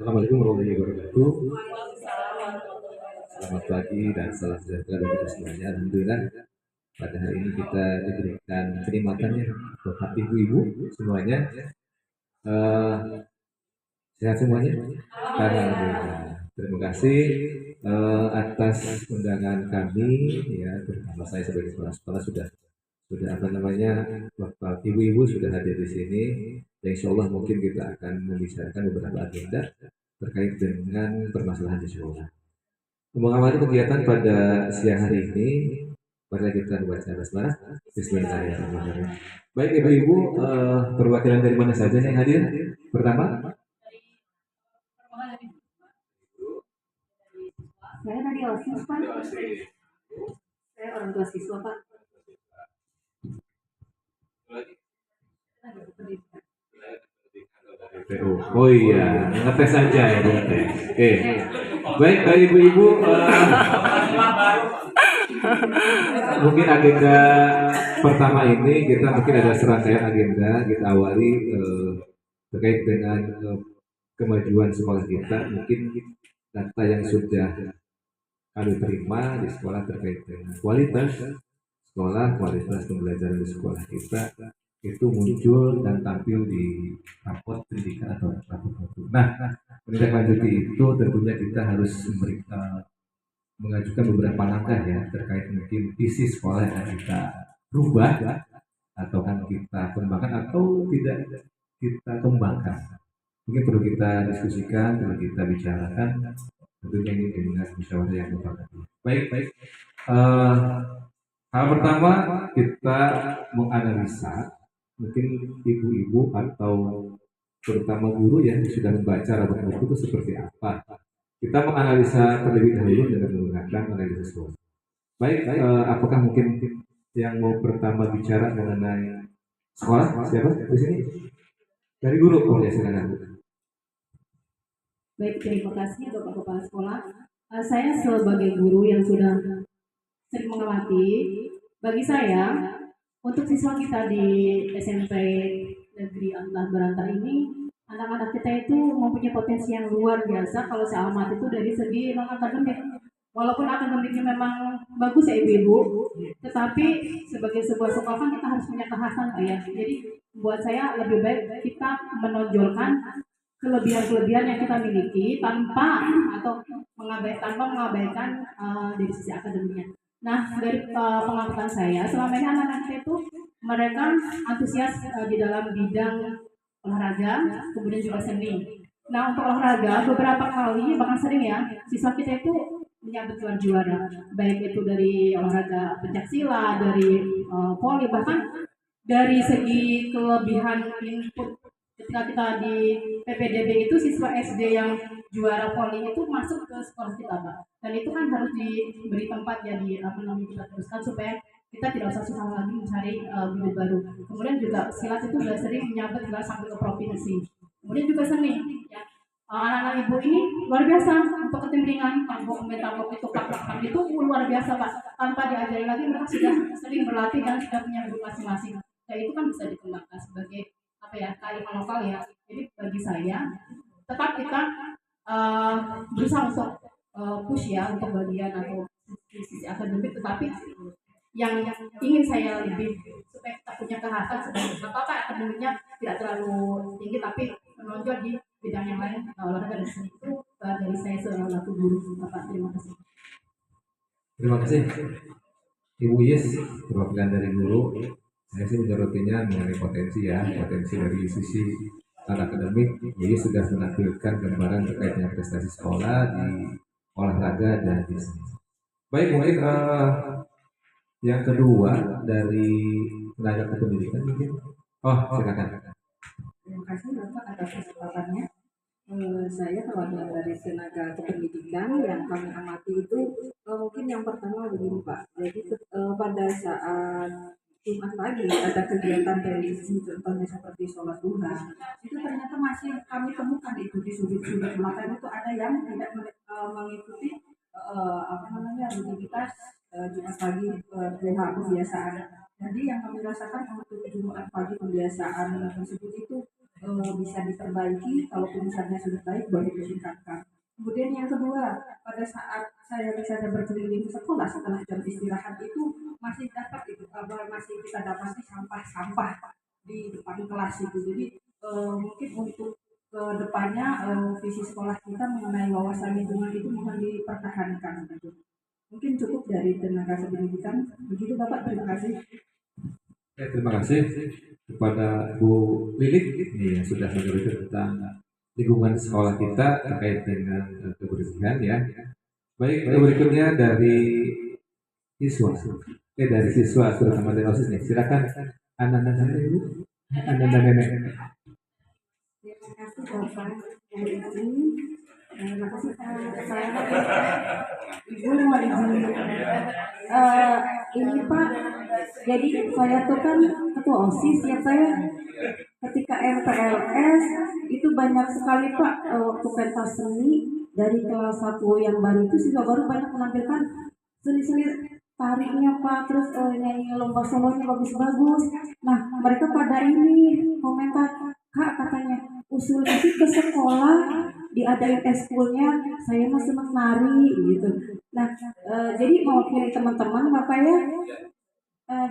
Assalamualaikum warahmatullahi wabarakatuh. Selamat pagi dan salam sejahtera bagi kita semuanya. Alhamdulillah pada hari ini kita diberikan kenikmatannya Bapak Ibu-Ibu semuanya sehat semuanya. Alhamdulillah. Terima kasih atas undangan kami ya, terutama saya sebagai kepala sekolah sudah apa namanya Bapak Ibu-Ibu sudah hadir di sini. Dan insya Allah mungkin kita akan membicarakan beberapa agenda terkait dengan permasalahan di sekolah. Mengawali kegiatan pada siang hari ini, mari kita membaca basmalah. Bismillahirrahmanirrahim. Baik ibu-ibu, perwakilan dari mana saja yang hadir? Pertama, saya dari OSIS Pak. Saya orang tua siswa Pak. Oh iya, ngetes saja ya Bu. Oke. Baik ibu-ibu, mungkin agenda pertama ini kita mungkin ada serangkaian agenda kita awali terkait dengan kemajuan sekolah kita. Mungkin data yang sudah kami terima di sekolah terkait dengan kualitas sekolah, kualitas pembelajaran di sekolah kita itu muncul dan tampil di raport pendidikan atau raport mutu. Nah, menindaklanjuti itu tentunya kita harus mengajukan beberapa langkah ya terkait mungkin visi sekolah yang kita rubah atau kan kita kembangkan atau tidak kita kembangkan. Mungkin perlu kita diskusikan, perlu kita bicarakan tentunya ini dengan musyawarah yang mufakat. Baik. Hal pertama kita menganalisa mungkin ibu-ibu atau terutama guru yang sudah membaca rapor mutu itu seperti apa. Kita menganalisa terlebih dahulu dengan menggunakan analisis SWOT. Baik, apakah mungkin yang mau pertama bicara mengenai sekolah? Siapa di sini? Dari guru, oh ya silakan. Baik, terima kasih Bapak Kepala Sekolah. Saya sebagai guru yang sudah sering mengamati, bagi saya untuk siswa kita di SMP Negeri Antah Berantah ini, anak-anak kita itu mempunyai potensi yang luar biasa kalau saya amati itu dari segi non akademik. Walaupun akademiknya memang bagus ya ibu-ibu, tetapi sebagai sebuah sekolah kan kita harus punya kekhasan Pak ya. Jadi buat saya lebih baik kita menonjolkan kelebihan-kelebihan yang kita miliki tanpa mengabaikan dari sisi akademiknya. Nah, dari pengamatan saya, selama ini anak-anak saya itu mereka antusias di dalam bidang olahraga, kemudian juga seni. Nah, untuk olahraga beberapa kali bahkan sering ya siswa kita itu menyabet juara, baik itu dari olahraga pencaksilat, dari voli, bahkan dari segi kelebihan input ketika kita di PPDB itu siswa SD yang juara voli itu masuk ke sekolah kita Pak, dan itu kan harus diberi tempat ya di apa namanya kita teruskan supaya kita tidak usah susah lagi mencari bibit baru. Kemudian juga silat itu sudah sering menyabet juga sampai ke provinsi. Kemudian juga seni ya. Anak-anak ibu ini luar biasa untuk ketimringan tambok itu plak itu luar biasa Pak, tanpa diajari lagi mereka sudah sering berlatih dan sudah punya grup masing-masing. Nah itu kan bisa dikembangkan sebagai apa ya kearifan lokal ya. Jadi bagi saya tetap kita berusaha untuk push ya untuk bagian atau sisi akademik, tetapi yang ingin saya lebih supaya kita punya kekhasan sebagai apakah akademiknya tidak terlalu tinggi tapi menonjol di bidang yang lain olahraga dan seni itu dari saya selaku guru Bapak. Terima kasih. Terima kasih Ibu Yes, perwakilan dari guru. Saya sih menyorotnya mengenai potensi dari sisi akademik. Jadi sudah menampilkan gambaran terkait dengan prestasi sekolah di olahraga dan di seni. Baik, mungkin yang kedua dari tenaga kependidikan mungkin. Oh, silakan. Terima kasih Bapak atas kesempatannya. Saya perwakilan dari tenaga kependidikan yang kami amati itu mungkin yang pertama begini Pak. Jadi pada saat Jumat pagi ada kegiatan religi contohnya seperti sholat duha, itu ternyata masih kami temukan itu di sudut-sudut belakang itu ada yang tidak mengikuti rutinitas Jumat pagi duha kebiasaan. Jadi yang kami rasakan untuk Jumat pagi pembiasaan tersebut itu bisa diperbaiki. Kalau misalnya sudah baik, boleh ditingkatkan. Kemudian yang kedua, pada saat saya misalnya berkeliling sekolah setelah jam istirahat itu masih dapat itu masih kita dapati sampah-sampah di depan kelas itu. Jadi mungkin untuk ke depannya visi sekolah kita mengenai wawasan lingkungan itu mohon dipertahankan gitu. Mungkin cukup dari tenaga kependidikan. Begitu Bapak, terima kasih. Terima kasih kepada Bu Lilik nih, yang sudah menjelaskan tentang lingkungan sekolah kita terkait dengan kebersihan ya. Baik, berikutnya dari siswa, dari siswa terutama dari OSIS nih. Silakan anak-anak Ibu, anak-anak nenek. Terima kasih Bapak Bu Ibu. Terima kasih saya Ibu mau izin ini Pak. Jadi saya tuh kan ketua OSIS ya saya. Ketika MPLS itu banyak sekali Pak waktu pentas seni dari kelas 1 yang baru itu siswa baru banyak menampilkan seni-seni tariknya Pak, terus nyanyi lomba solonya bagus-bagus. Nah mereka pada ini komentar, Kak katanya usul isi ke sekolah diadain eskulnya, saya mah seneng nari gitu. Nah jadi mewakili teman-teman Bapak ya,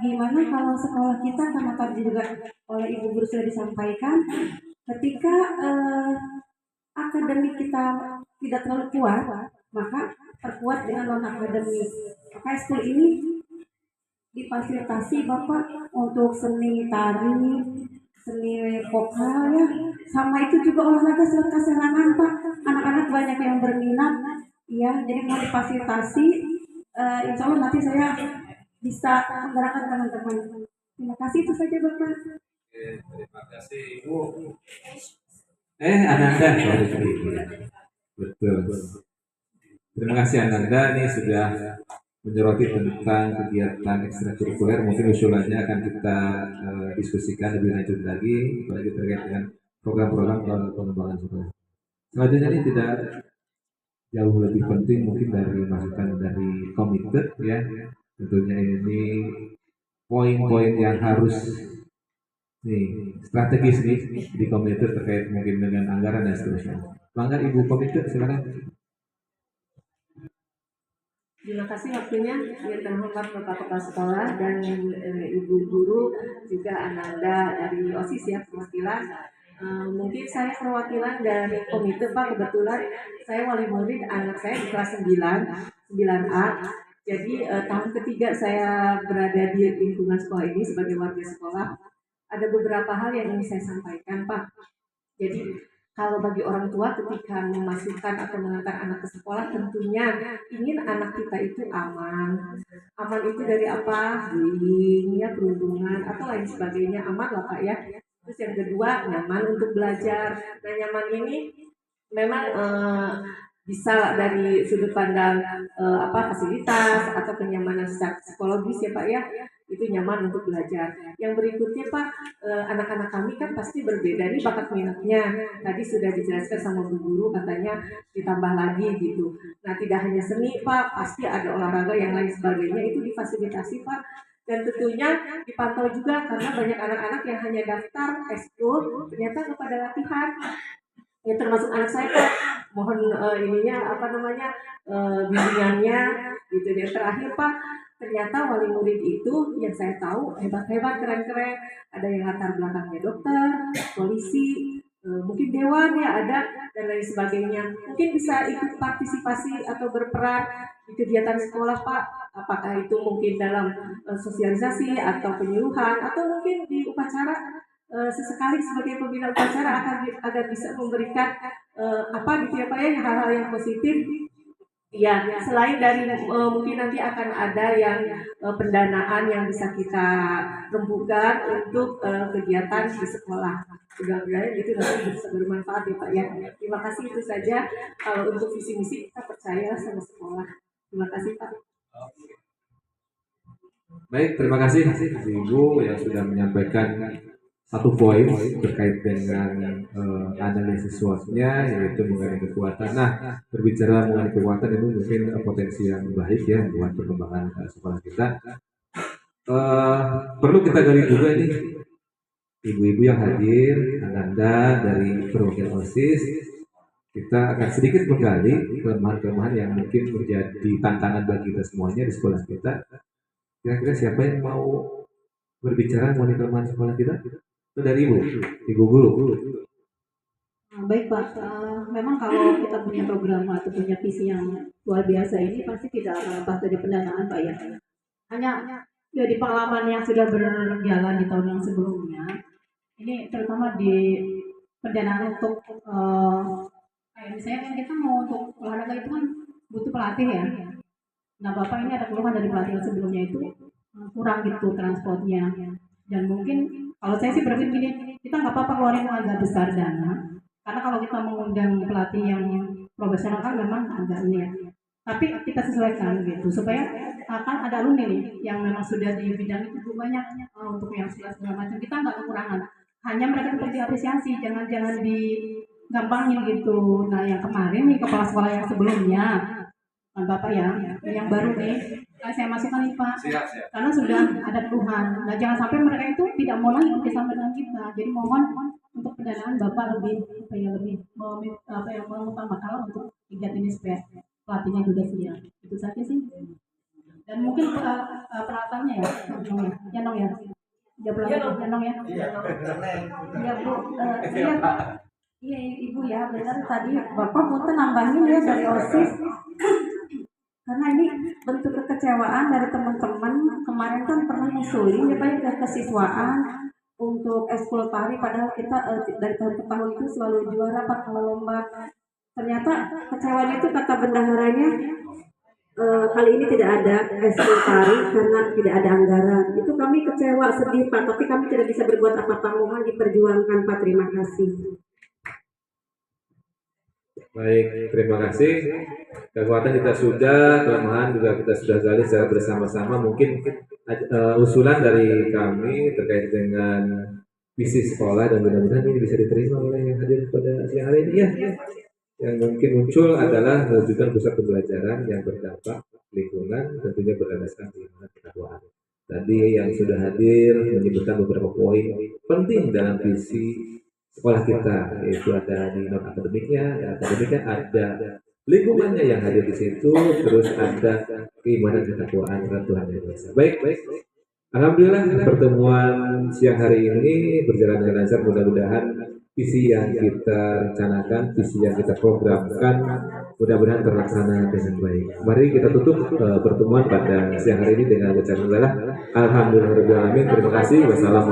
gimana kalau sekolah kita karena tadi juga oleh Ibu Guru sudah disampaikan, ketika akademik kita tidak terlalu kuat, maka perkuat dengan non akademik. Maka eskul ini difasilitasi Bapak untuk seni tari, seni vokal ya, sama itu juga olahraga selain kesenangan Pak. Anak-anak banyak yang berminat, ya. Jadi mau difasilitasi. Insya Allah nanti saya bisa menggerakkan teman-teman. Terima kasih itu saja Bapak. Terima kasih Ibu. Ananda, betul. Terima kasih Ananda, ini sudah menyoroti tentang kegiatan ekstrakurikuler. Mungkin usulannya akan kita diskusikan lebih lanjut lagi, apalagi terkait dengan program-program pengembangan sekolah. Selanjutnya ini tidak jauh lebih penting mungkin dari masukan dari komite ya. Tentunya ini poin-poin yang harus strategis nih di komite terkait mungkin dengan anggaran dan seterusnya. Mangga Ibu komite silakan. Terima kasih waktunya yang terhormat Bapak Kepala Sekolah dan Ibu Guru juga Ananda dari OSIS ya perwakilan. Mungkin saya perwakilan dari komite Pak, kebetulan saya wali murid anak saya di kelas 9A. Jadi tahun ketiga saya berada di lingkungan sekolah ini sebagai warga sekolah. Ada beberapa hal yang ingin saya sampaikan Pak. Jadi kalau bagi orang tua ketika memasukkan atau mengantar anak ke sekolah tentunya ingin anak kita itu aman. Aman itu dari apa? Bullying, ya, perundungan atau lain sebagainya, aman lah Pak ya. Terus yang kedua nyaman untuk belajar. Nah nyaman ini memang bisa dari sudut pandang fasilitas atau kenyamanan secara psikologis ya Pak ya, itu nyaman untuk belajar. Yang berikutnya Pak, anak-anak kami kan pasti berbeda nih bakat minatnya. Tadi sudah dijelaskan sama Bu Guru katanya ditambah lagi gitu. Nah tidak hanya seni Pak, pasti ada olahraga yang lain sebagainya, itu difasilitasi Pak. Dan tentunya dipantau juga karena banyak anak-anak yang hanya daftar eskul ternyata kepada latihan. Ya termasuk anak saya Pak, mohon bimbingannya gitu. Yang terakhir Pak, ternyata wali murid itu yang saya tahu hebat-hebat, keren-keren. Ada yang latar belakangnya dokter, polisi, mungkin dewan ya ada, dan lain sebagainya. Mungkin bisa ikut partisipasi atau berperan di kegiatan sekolah Pak. Apakah itu mungkin dalam sosialisasi atau penyuluhan atau mungkin di upacara. Sesekali sebagai pembina upacara agar bisa memberikan hal-hal yang positif. Ya, selain dari mungkin nanti akan ada yang pendanaan yang bisa kita rembukan untuk kegiatan di sekolah. Mudah-mudahan itu nanti bisa bermanfaat ya Pak ya. Terima kasih, itu saja. Kalau untuk visi misi kita percaya sama sekolah. Terima kasih Pak. Baik, terima kasih Ibu yang sudah menyampaikan satu poin terkait dengan analisis SWOT-nya, yaitu mengenai kekuatan. Nah, berbicara mengenai kekuatan itu mungkin potensi yang baik ya buat perkembangan sekolah kita. Perlu kita gali juga nih ibu-ibu yang hadir, Ananda dari perwakilan OSIS, kita akan sedikit menggali kelemahan-kelemahan yang mungkin menjadi tantangan bagi kita semuanya di sekolah kita. Kira-kira siapa yang mau berbicara mengenai kelemahan sekolah kita? Itu dari ibu guru. Baik Pak, memang kalau kita punya program atau punya visi yang luar biasa ini pasti tidak akan lepas dari pendanaan Pak ya. Hanya dari pengalaman yang sudah berjalan di tahun yang sebelumnya, ini terutama di pendanaan untuk kayak misalnya kan kita mau untuk olahraga itu kan butuh pelatih ya. Nah Bapak ini ada keluhan dari pelatih yang sebelumnya itu kurang gitu transportnya. Dan mungkin kalau saya sih berpikir gini, kita nggak apa-apa keluarin agak besar dana, karena kalau kita mengundang pelatih yang profesional kan memang agak ini ya. Tapi kita sesuaikan gitu supaya akan ada alumni nih yang memang sudah di bidang itu cukup banyak untuk yang segala macam kita nggak kekurangan. Hanya mereka tetap diapresiasi, jangan digampangin gitu. Nah yang kemarin nih kepala sekolah yang sebelumnya kan Bapak ya, yang baru nih saya masukkan nih Pak, karena sudah ada keluhan. Nah jangan sampai mereka itu tidak mau lagi bekerjasama dengan kita. Jadi mohon untuk pendanaan Bapak lebih mengutamakan untuk kegiatan ini supaya pelatihnya juga siap. Itu saja sih. Dan mungkin peralatannya ya, ya Nong ya. Ya peralatan ya Nong ya. Iya Bu, iya Ibu ya benar tadi Bapak punten nambahin ya dari OSIS. Karena ini bentuk kekecewaan dari teman-teman kemarin kan pernah ngusulin ya Pak ya kesiswaan untuk ekskul tari padahal kita dari tahun ke tahun itu selalu juara Pak kalau lomba. Ternyata kecewaan itu kata bendaharanya kali ini tidak ada ekskul tari karena tidak ada anggaran. Itu kami kecewa sedih Pak, tapi kami tidak bisa berbuat apa-apa, mohon diperjuangkan Pak. Terima kasih. Baik, terima kasih. Kekuatan kita sudah, kelemahan juga kita sudah gali secara bersama-sama. Mungkin usulan dari kami terkait dengan visi sekolah dan mudah-mudahan ini bisa diterima oleh yang hadir pada siang hari ini ya. Yang mungkin muncul adalah mewujudkan pusat pembelajaran yang berdampak lingkungan, tentunya berdasarkan pengetahuan. Tadi yang sudah hadir menyebutkan beberapa poin penting dalam visi sekolah kita, yaitu ada di non akademiknya, ada lingkungannya yang hadir di situ, terus ada keimanan ketakwaan kepada Tuhan yang Maha Esa. Baik. Alhamdulillah pertemuan siang hari ini berjalan dengan lancar. Mudah-mudahan visi yang kita rencanakan, visi yang kita programkan, mudah-mudahan terlaksana dengan baik. Mari kita tutup pertemuan pada siang hari ini dengan ucapan alhamdulillah. Terima kasih. Wassalamualaikum.